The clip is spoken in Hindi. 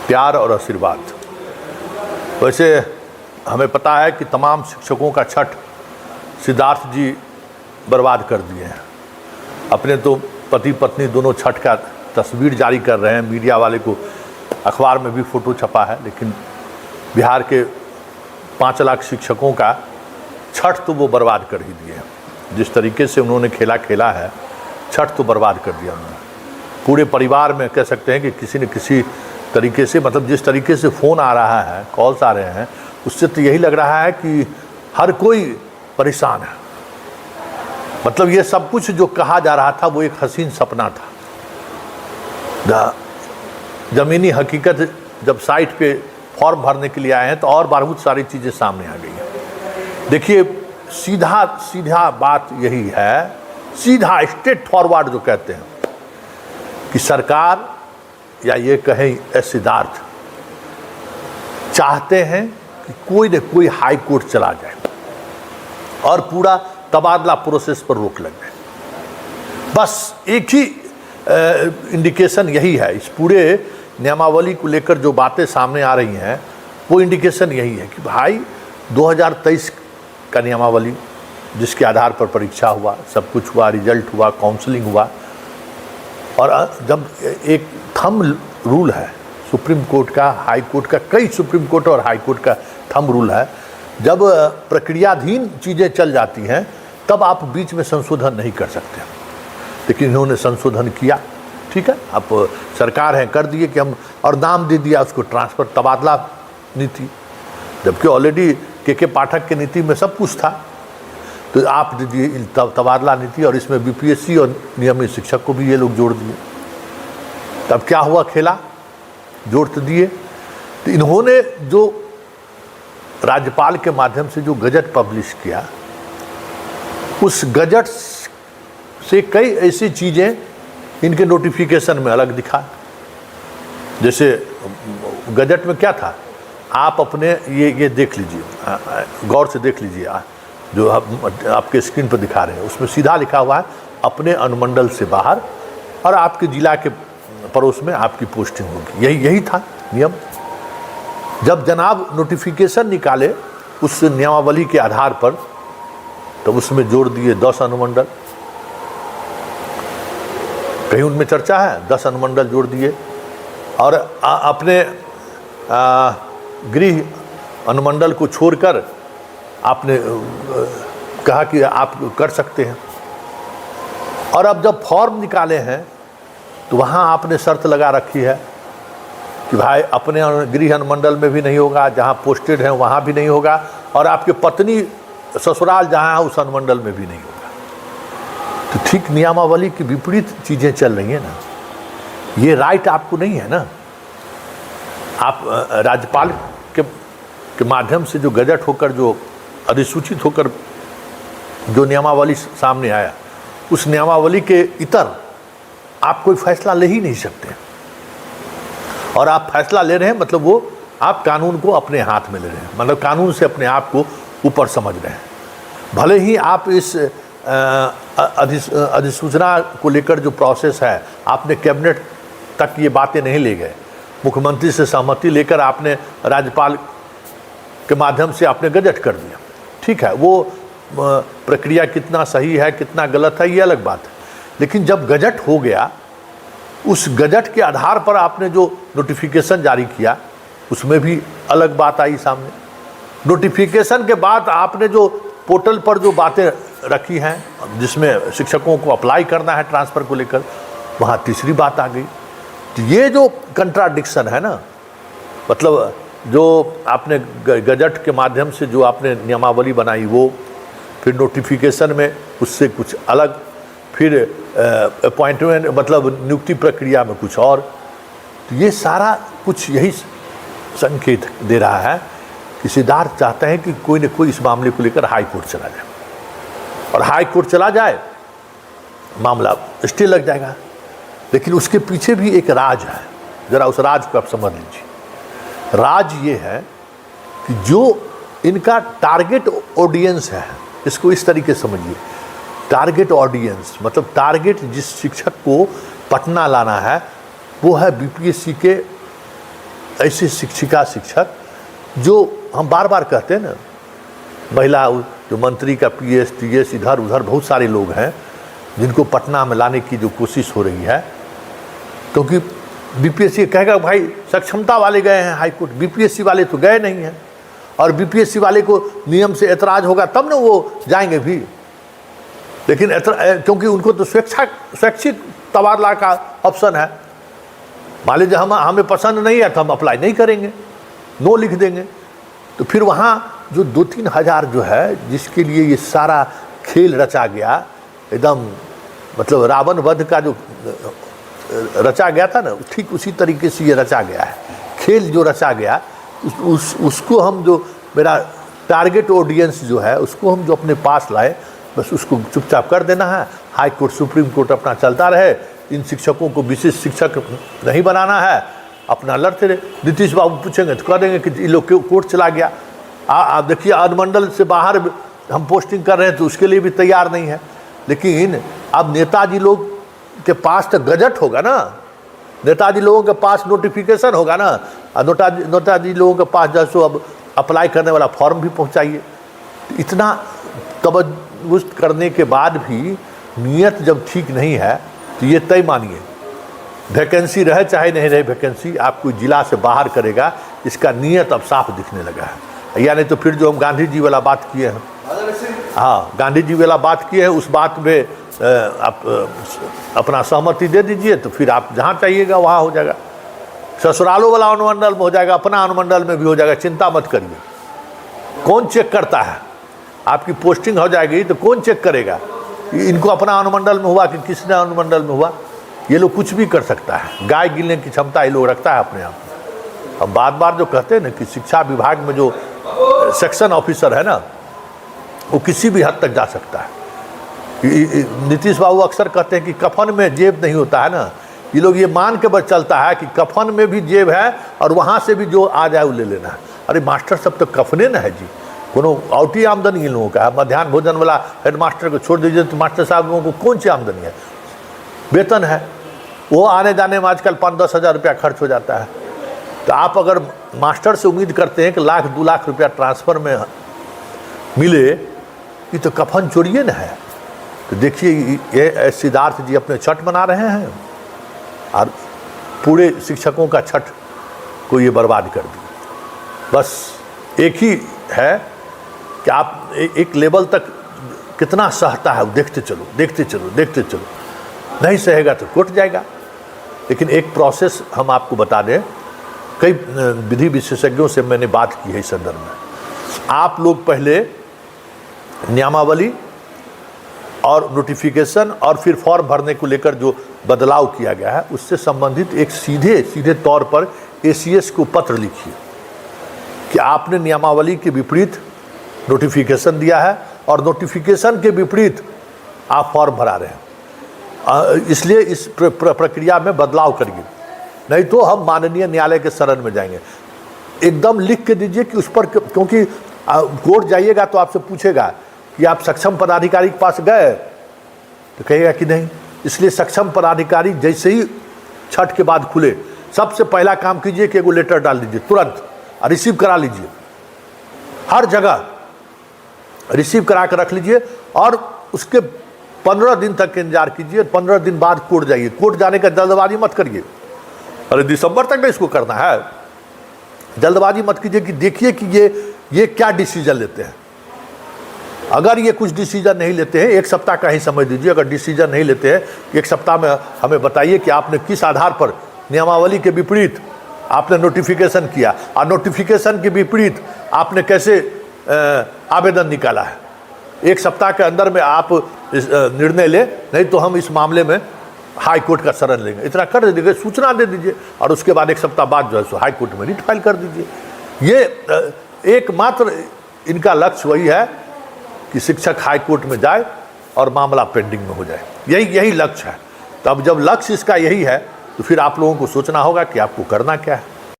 प्यार और आशीर्वाद। वैसे हमें पता है कि तमाम शिक्षकों का छठ सिद्धार्थ जी बर्बाद कर दिए हैं। अपने तो पति पत्नी दोनों छठ का तस्वीर जारी कर रहे हैं, मीडिया वाले को अखबार में भी फ़ोटो छपा है, लेकिन बिहार के 5 लाख शिक्षकों का छठ तो वो बर्बाद कर ही दिए हैं। जिस तरीके से उन्होंने खेला है, छठ तो बर्बाद कर दिया उन्होंने। पूरे परिवार में कह सकते हैं कि किसी न किसी तरीके से, मतलब जिस तरीके से फ़ोन आ रहा है, कॉल्स आ रहे हैं, उससे तो यही लग रहा है कि हर कोई परेशान है। मतलब ये सब कुछ जो कहा जा रहा था वो एक हसीन सपना था। ज़मीनी हकीकत जब साइट पे फॉर्म भरने के लिए आए हैं तो और बहुत सारी चीज़ें सामने आ गई हैं। देखिए, सीधा बात यही है, सीधा स्ट्रेट फॉरवर्ड जो कहते हैं कि सरकार या ये कहें सिद्धार्थ चाहते हैं कि कोई न कोई हाई कोर्ट चला जाए और पूरा तबादला प्रोसेस पर रोक लग जाए। बस एक ही इंडिकेशन यही है। इस पूरे नियमावली को लेकर जो बातें सामने आ रही हैं वो इंडिकेशन यही है कि भाई 2023 का नियमावली जिसके आधार पर परीक्षा हुआ, सब कुछ हुआ, रिजल्ट हुआ, काउंसलिंग हुआ, और जब एक थंब रूल है सुप्रीम कोर्ट का, हाई कोर्ट का, कई सुप्रीम कोर्ट और हाई कोर्ट का थंब रूल है, जब प्रक्रियाधीन चीज़ें चल जाती हैं तब आप बीच में संशोधन नहीं कर सकते। लेकिन इन्होंने संशोधन किया, ठीक है, अब सरकार है कर दिए कि हम, और नाम दे दिया उसको ट्रांसफ़र तबादला नीति, जबकि ऑलरेडी के पाठक की नीति में सब कुछ था। तो आप दे दिए तबादला नीति, और इसमें बीपीएससी और नियमित शिक्षक को भी ये लोग जोड़ दिए। तब क्या हुआ, खेला, जोड़ तो दिए। तो इन्होंने जो राज्यपाल के माध्यम से जो गजट पब्लिश किया, उस गजट से कई ऐसी चीज़ें इनके नोटिफिकेशन में अलग दिखा। जैसे गजट में क्या था, आप अपने ये देख लीजिए, गौर से देख लीजिए, जो आपके स्क्रीन पर दिखा रहे हैं, उसमें सीधा लिखा हुआ है अपने अनुमंडल से बाहर और आपके जिला के पड़ोस में आपकी पोस्टिंग होगी। यही था नियम। जब जनाब नोटिफिकेशन निकाले उस नियमावली के आधार पर, तो उसमें जोड़ दिए 10 अनुमंडल। कहीं उनमें चर्चा है, 10 अनुमंडल जोड़ दिए, और अपने गृह अनुमंडल को छोड़कर आपने कहा कि आप कर सकते हैं। और अब जब फॉर्म निकाले हैं तो वहाँ आपने शर्त लगा रखी है कि भाई अपने गृह अनुमंडल में भी नहीं होगा, जहाँ पोस्टेड हैं वहाँ भी नहीं होगा, और आपके पत्नी ससुराल जहाँ है उस अनुमंडल में भी नहीं होगा। तो ठीक नियमावली की विपरीत चीज़ें चल रही हैं ना। ये राइट आपको नहीं है ना। आप राज्यपाल के माध्यम से जो गजट होकर, जो अधिसूचित होकर जो नियमावली सामने आया, उस नियमावली के इतर आप कोई फैसला ले ही नहीं सकते। और आप फैसला ले रहे हैं मतलब वो आप कानून को अपने हाथ में ले रहे हैं, मतलब कानून से अपने आप को ऊपर समझ रहे हैं। भले ही आप इस अधिसूचना को लेकर जो प्रोसेस है, आपने कैबिनेट तक ये बातें नहीं ले गए, मुख्यमंत्री से सहमति लेकर आपने राज्यपाल के माध्यम से आपने गजट कर दिया, ठीक है, वो प्रक्रिया कितना सही है कितना गलत है ये अलग बात है। लेकिन जब गजट हो गया, उस गजट के आधार पर आपने जो नोटिफिकेशन जारी किया उसमें भी अलग बात आई सामने। नोटिफिकेशन के बाद आपने जो पोर्टल पर जो बातें रखी हैं जिसमें शिक्षकों को अप्लाई करना है ट्रांसफ़र को लेकर, वहाँ तीसरी बात आ गई। तो ये जो कंट्राडिक्शन है ना, मतलब जो आपने गजट के माध्यम से जो आपने नियमावली बनाई वो, फिर नोटिफिकेशन में उससे कुछ अलग, फिर अपॉइंटमेंट मतलब नियुक्ति प्रक्रिया में कुछ और। तो ये सारा कुछ यही संकेत दे रहा है कि सिद्धार्थ चाहते हैं कि कोई न कोई इस मामले को लेकर हाई कोर्ट चला जाए, और हाई कोर्ट चला जाए मामला स्टे लग जाएगा। लेकिन उसके पीछे भी एक राज है, ज़रा उस राज को आप समझ लीजिए। राज ये है कि जो इनका टारगेट ऑडियंस है, इसको इस तरीके से समझिए, टारगेट ऑडियंस मतलब टारगेट जिस शिक्षक को पटना लाना है वो है बीपीएससी के ऐसे शिक्षिका शिक्षक जो हम बार बार कहते हैं ना, महिला जो मंत्री का PS TS इधर उधर बहुत सारे लोग हैं जिनको पटना में लाने की जो कोशिश हो रही है, क्योंकि BPSC कहेगा भाई सक्षमता वाले गए हैं हाई कोर्ट, BPSC वाले तो गए नहीं हैं, और BPSC वाले को नियम से एतराज होगा तब ना वो जाएंगे भी, लेकिन क्योंकि उनको तो स्वैच्छिक तबादला का ऑप्शन है। मान लीजिए हमें पसंद नहीं है तो हम अप्लाई नहीं करेंगे, नो लिख देंगे। तो फिर वहाँ जो 2-3 हज़ार जो है जिसके लिए ये सारा खेल रचा गया, एकदम मतलब रावण वध का जो रचा गया था ना, ठीक उसी तरीके से ये रचा गया है। खेल जो रचा गया उसको हम जो मेरा टारगेट ऑडियंस जो है उसको हम जो अपने पास लाए, बस उसको चुपचाप कर देना है। हाई कोर्ट सुप्रीम कोर्ट अपना चलता रहे, इन शिक्षकों को विशेष शिक्षक नहीं बनाना है, अपना लड़ते रहे। नीतीश बाबू पूछेंगे तो कह देंगे कि ये लोग कोर्ट चला गया। आप देखिए अनुमंडल से बाहर हम पोस्टिंग कर रहे हैं तो उसके लिए भी तैयार नहीं है। लेकिन अब नेताजी लोग के पास तो गजट होगा ना, नेताजी लोगों के पास नोटिफिकेशन होगा ना, नेताजी लोगों के पास जैसो अब अप्लाई करने वाला फॉर्म भी पहुंचाइए। इतना तवज्जुह करने के बाद भी नियत जब ठीक नहीं है तो ये तय मानिए, वैकेंसी रहे चाहे नहीं रहे वैकेंसी, आपको जिला से बाहर करेगा, इसका नियत अब साफ दिखने लगा है। या नहीं तो फिर जो हम गांधी जी वाला बात किए हैं, हाँ गांधी जी वाला बात किए हैं, उस बात में आप अपना सहमति दे दीजिए तो फिर आप जहाँ चाहिएगा वहाँ हो जाएगा। ससुरालों वाला अनुमंडल में हो जाएगा, अपना अनुमंडल में भी हो जाएगा, चिंता मत करिए। कौन चेक करता है? आपकी पोस्टिंग हो जाएगी तो कौन चेक करेगा इनको अपना अनुमंडल में हुआ कि किसने अनुमंडल में हुआ? ये लोग कुछ भी कर सकता है, गाय गिनने की क्षमता ये लोग रखता है अपने आप में। अब बार बार जो कहते हैं ना कि शिक्षा विभाग में जो सेक्शन ऑफिसर है ना, वो किसी भी हद तक जा सकता है। नीतीश बाबू अक्सर कहते हैं कि कफन में जेब नहीं होता है ना, ये लोग ये मान के बस चलता है कि कफन में भी जेब है और वहाँ से भी जो आ जाए वो ले लेना है। अरे मास्टर सब तो कफने ना है जी, कोनो औटी आमदनी इन लोगों का है। मध्याह्न भोजन वाला हेड मास्टर को छोड़ दीजिए तो मास्टर साहब लोगों को कौन सी आमदनी है? वेतन है, वो आने जाने में आजकल 5-10 हज़ार रुपया खर्च हो जाता है। तो आप अगर मास्टर से उम्मीद करते हैं कि 1-2 लाख रुपया ट्रांसफ़र में मिले, ये तो कफन चोरिए न है। तो देखिए ये सिद्धार्थ जी अपने छठ मना रहे हैं और पूरे शिक्षकों का छठ को ये बर्बाद कर दिया। बस एक ही है कि आप एक लेवल तक कितना सहता है, देखते चलो देखते चलो देखते चलो, नहीं सहेगा तो कोर्ट जाएगा। लेकिन एक प्रोसेस हम आपको बता दें, कई विधि विशेषज्ञों से मैंने बात की है इस संदर्भ में। आप लोग पहले नियमावली और नोटिफिकेशन और फिर फॉर्म भरने को लेकर जो बदलाव किया गया है उससे संबंधित एक सीधे तौर पर ACS को पत्र लिखिए कि आपने नियमावली के विपरीत नोटिफिकेशन दिया है और नोटिफिकेशन के विपरीत आप फॉर्म भरा रहे हैं, इसलिए इस प्रक्रिया में बदलाव करिए, नहीं तो हम माननीय न्यायालय के शरण में जाएंगे। एकदम लिख के दीजिए कि उस पर, क्योंकि कोर्ट जाइएगा तो आपसे पूछेगा कि आप सक्षम पदाधिकारी के पास गए, तो कहेगा कि नहीं। इसलिए सक्षम पदाधिकारी जैसे ही छठ के बाद खुले, सबसे पहला काम कीजिए कि एगो लेटर डाल दीजिए, तुरंत रिसीव करा लीजिए, हर जगह रिसीव करा कर रख लीजिए और उसके 15 दिन तक इंतजार कीजिए। 15 दिन बाद कोर्ट जाइए। कोर्ट जाने का जल्दबाजी मत करिए, अरे दिसंबर तक में इसको करना है, जल्दबाजी मत कीजिए कि देखिए कि ये क्या डिसीजन लेते हैं। अगर ये कुछ डिसीजन नहीं लेते हैं, 1 सप्ताह का ही समय दीजिए। अगर डिसीजन नहीं लेते हैं 1 सप्ताह में हमें बताइए कि आपने किस आधार पर नियमावली के विपरीत आपने नोटिफिकेशन किया और नोटिफिकेशन के विपरीत आपने कैसे आवेदन निकाला है। 1 सप्ताह के अंदर में आप निर्णय ले, नहीं तो हम इस मामले में हाई कोर्ट का शरण लेंगे। इतना कर दीजिए, सूचना दे दीजिए और उसके बाद 1 सप्ताह बाद जो है सो हाई कोर्ट में रिट फाइल कर दीजिए। ये एकमात्र इनका लक्ष्य वही है कि शिक्षक हाई कोर्ट में जाए और मामला पेंडिंग में हो जाए, यही लक्ष्य है। तो अब जब लक्ष्य इसका यही है तो फिर आप लोगों को सोचना होगा कि आपको करना क्या है।